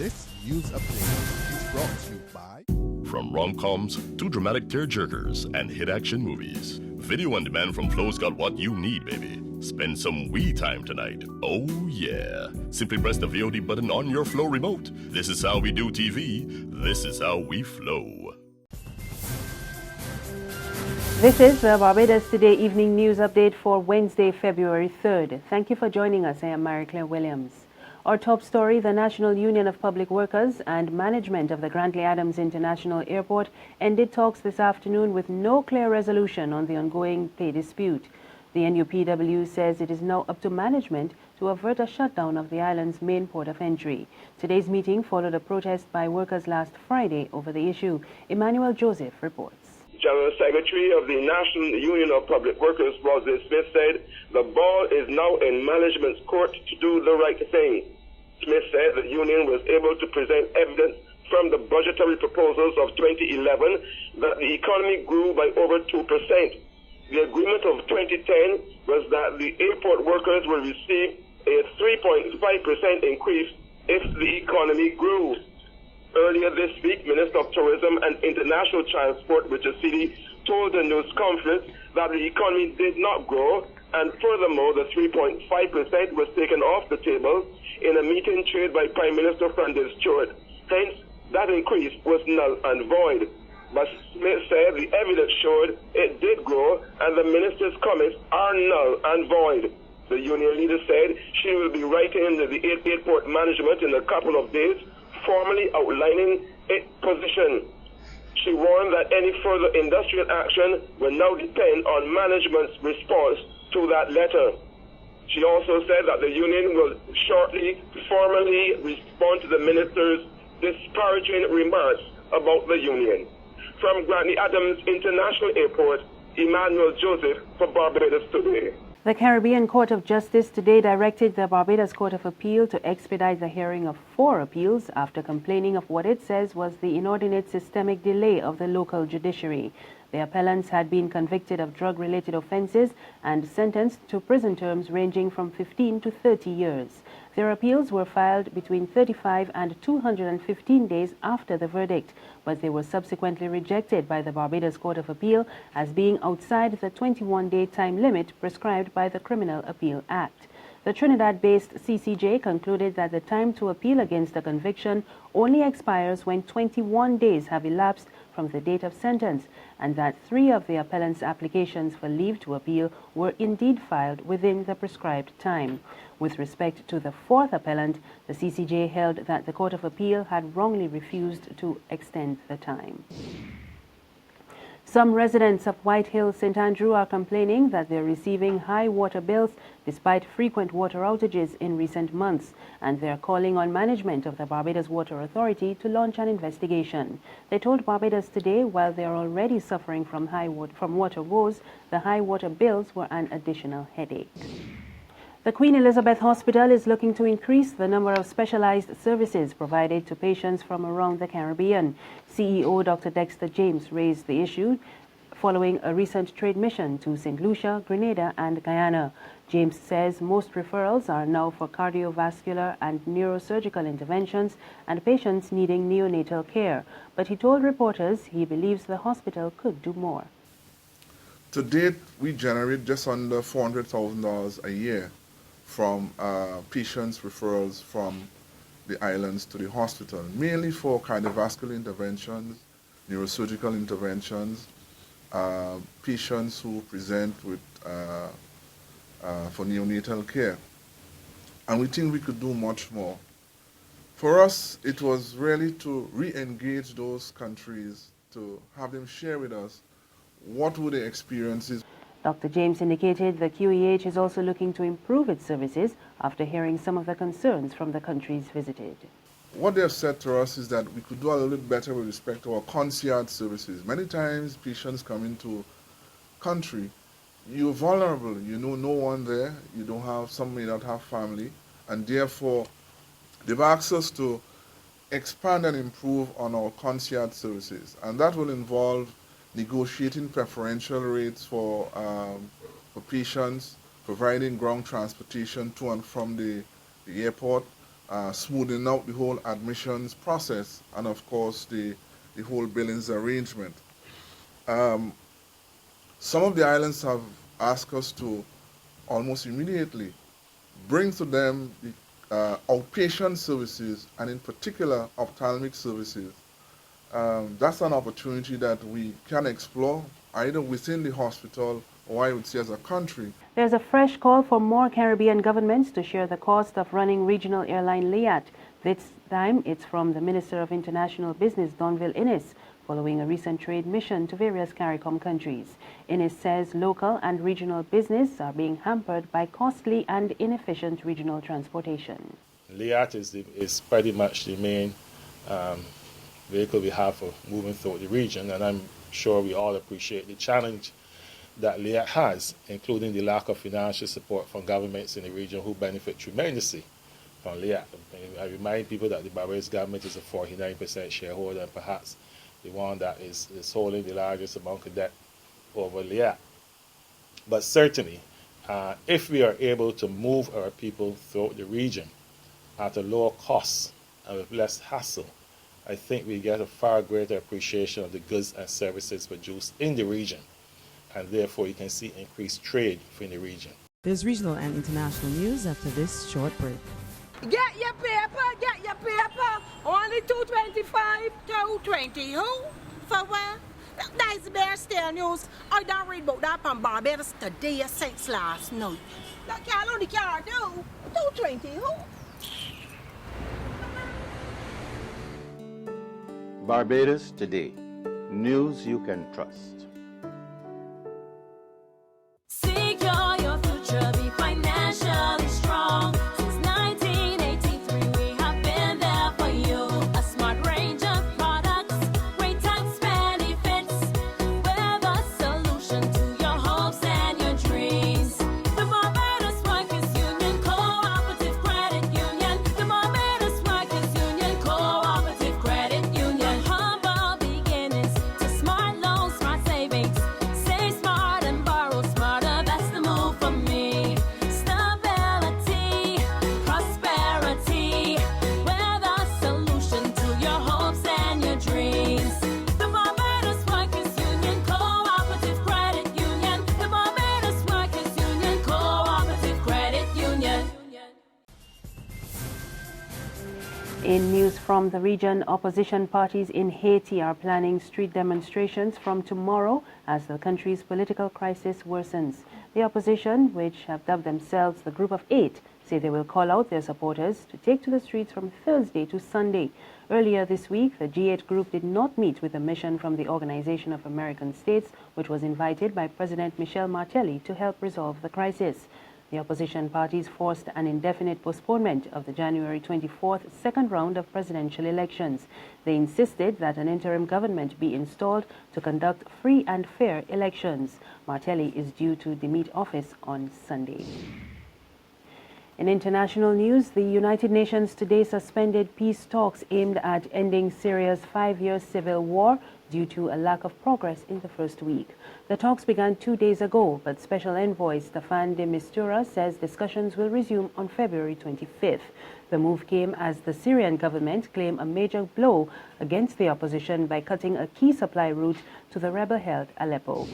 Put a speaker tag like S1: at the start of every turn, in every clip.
S1: This news update is brought to you by...
S2: From rom-coms to dramatic tearjerkers and hit action movies, video on demand from Flow's got what you need, baby. Spend some we time tonight. Oh yeah. Simply press the VOD button on your Flow remote. This is how we do TV. This is how we flow.
S3: This is the Barbados Today evening news update for Wednesday, February 3rd. Thank you for joining us. I am Mary Claire Williams. Our top story, the National Union of Public Workers and management of the Grantley Adams International Airport ended talks this afternoon with no clear resolution on the ongoing pay dispute. The NUPW says it is now up to management to avert a shutdown of the island's main port of entry. Today's meeting followed a protest by workers last Friday over the issue. Emmanuel Joseph reports.
S4: General Secretary of the National Union of Public Workers, Roslyn Smith, said the ball is now in management's court to do the right thing. Smith said the union was able to present evidence from the budgetary proposals of 2011 that the economy grew by over 2%. The agreement of 2010 was that the airport workers will receive a 3.5% increase if the economy grew. Earlier this week, Minister of Tourism and International Transport, Richard Seeley, told the news conference that the economy did not grow, and furthermore, the 3.5% was taken off the table in a meeting chaired by Prime Minister Francis Stewart. Hence, that increase was null and void. But Smith said the evidence showed it did grow, and the minister's comments are null and void. The union leader said she will be writing to the airport management in a couple of days, formally outlining its position. She warned that any further industrial action will now depend on management's response to that letter. She also said that the union will shortly formally respond to the minister's disparaging remarks about the union. From Grantley Adams International Airport, Emmanuel Joseph for Barbados Today.
S3: The Caribbean Court of Justice today directed the Barbados Court of Appeal to expedite the hearing of 4 appeals after complaining of what it says was the inordinate systemic delay of the local judiciary. The appellants had been convicted of drug-related offences and sentenced to prison terms ranging from 15 to 30 years. Their appeals were filed between 35 and 215 days after the verdict, but they were subsequently rejected by the Barbados Court of Appeal as being outside the 21-day time limit prescribed by the Criminal Appeal Act. The Trinidad-based CCJ concluded that the time to appeal against a conviction only expires when 21 days have elapsed from the date of sentence, and that 3 of the appellants' applications for leave to appeal were indeed filed within the prescribed time. With respect to the 4th appellant, the CCJ held that the Court of Appeal had wrongly refused to extend the time. Some residents of White Hill, St. Andrew are complaining that they're receiving high water bills despite frequent water outages in recent months, and they're calling on management of the Barbados Water Authority to launch an investigation. They told Barbados Today while they're already suffering from water woes, the high water bills were an additional headache. The Queen Elizabeth Hospital is looking to increase the number of specialized services provided to patients from around the Caribbean. CEO Dr. Dexter James raised the issue following a recent trade mission to St. Lucia, Grenada and Guyana. James says most referrals are now for cardiovascular and neurosurgical interventions and patients needing neonatal care. But he told reporters he believes the hospital could do more.
S5: To date, we generate just under $400,000 a year from patients' referrals from the islands to the hospital, mainly for cardiovascular interventions, neurosurgical interventions, patients who present with for neonatal care. And we think we could do much more. For us, it was really to re-engage those countries, to have them share with us what were the experiences.
S3: Dr. James indicated the QEH is also looking to improve its services after hearing some of the concerns from the countries visited.
S5: What they have said to us is that we could do a little bit better with respect to our concierge services. Many times patients come into country, you're vulnerable, you know no one there, you don't have, some may not have family, and therefore they've asked us to expand and improve on our concierge services, and that will involve negotiating preferential rates for patients, providing ground transportation to and from the airport, smoothing out the whole admissions process and, of course, the whole billings arrangement. Some of the islands have asked us to almost immediately bring to them the outpatient services, and in particular ophthalmic services. That's an opportunity that we can explore either within the hospital or I would say as a country.
S3: There's a fresh call for more Caribbean governments to share the cost of running regional airline LIAT. This time it's from the Minister of International Business, Donville Innes, following a recent trade mission to various CARICOM countries. Innes says local and regional business are being hampered by costly and inefficient regional transportation.
S6: LIAT is pretty much the main vehicle we have for moving through the region, and I'm sure we all appreciate the challenge that LIAT has, including the lack of financial support from governments in the region who benefit tremendously from LIAT. I remind people that the Barbados government is a 49% shareholder, and perhaps the one that is holding the largest amount of debt over LIAT. But certainly, if we are able to move our people throughout the region at a lower cost and with less hassle, I think we get a far greater appreciation of the goods and services produced in the region, and therefore you can see increased trade within the region.
S7: There's regional and international news after this short break.
S8: Get your paper, get your paper. Only $2.25, $2.20. Who? For what? That's Bear Stale News. I don't read about that on Barbados today since last night. That can't only can't do. $2.20. Who?
S9: Barbados Today. News you can trust.
S10: Secure your future, be financially strong. Since 1983, we have been there for you. A smart range of products, great tax benefits. We're the solution to your hopes and your dreams. The Barbados Workers Union Cooperative Credit Union. The Barbados Workers Union Cooperative Credit Union. Humble beginnings to smart loans, smart savings. Save smart and borrow smarter. That's the move for me. Stability, prosperity. We're the solution to your hopes and your dreams. The Barbados Workers Union Cooperative Credit Union. The Barbados Workers Union Cooperative Credit Union.
S3: In news from the region, opposition parties in Haiti are planning street demonstrations from tomorrow as the country's political crisis worsens. The opposition, which have dubbed themselves the Group of Eight, say they will call out their supporters to take to the streets from Thursday to Sunday. Earlier this week, the G8 group did not meet with a mission from the Organization of American States, which was invited by President Michel Martelly to help resolve the crisis. The opposition parties forced an indefinite postponement of the January 24th second round of presidential elections. They insisted that an interim government be installed to conduct free and fair elections. Martelly is due to demit office on Sunday. In international news, the United Nations today suspended peace talks aimed at ending Syria's 5-year civil war due to a lack of progress in the first week. The talks began 2 days ago, but Special Envoy Staffan de Mistura says discussions will resume on February 25th. The move came as the Syrian government claimed a major blow against the opposition by cutting a key supply route to the rebel-held Aleppo.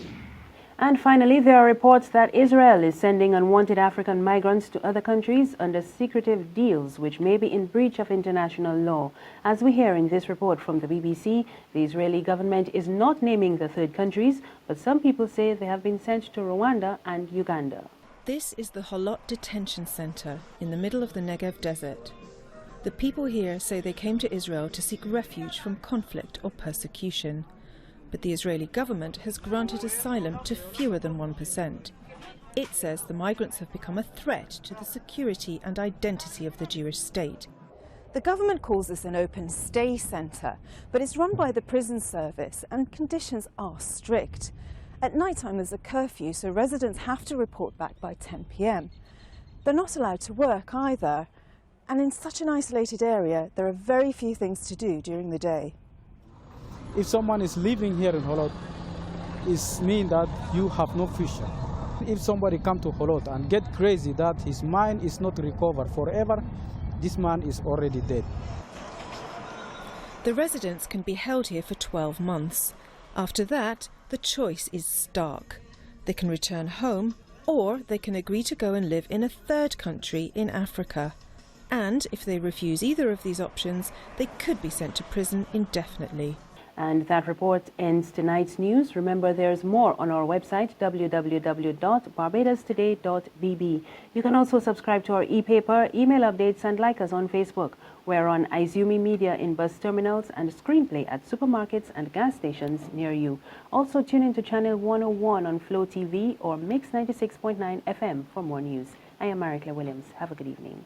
S3: And finally, there are reports that Israel is sending unwanted African migrants to other countries under secretive deals which may be in breach of international law. As we hear in this report from the BBC, the Israeli government is not naming the third countries, but some people say they have been sent to Rwanda and Uganda.
S11: This is the Holot Detention Center in the middle of the Negev Desert. The people here say they came to Israel to seek refuge from conflict or persecution. But the Israeli government has granted asylum to fewer than 1%. It says the migrants have become a threat to the security and identity of the Jewish state.
S12: The government calls this an open stay centre, but it's run by the prison service and conditions are strict. At night time there's a curfew, so residents have to report back by 10 p.m. They're not allowed to work either, and in such an isolated area there are very few things to do during the day.
S13: If someone is living here in Holot, it means that you have no future. If somebody come to Holot and get crazy that his mind is not recovered forever, this man is already dead.
S11: The residents can be held here for 12 months. After that, the choice is stark. They can return home, or they can agree to go and live in a third country in Africa. And if they refuse either of these options, they could be sent to prison indefinitely.
S3: And that report ends tonight's news. Remember, there's more on our website, www.barbadostoday.bb. You can also subscribe to our e-paper, email updates, and like us on Facebook. We're on Izumi Media in bus terminals and Screenplay at supermarkets and gas stations near you. Also tune into Channel 101 on Flow TV or Mix 96.9 FM for more news. I am Maricla Williams. Have a good evening.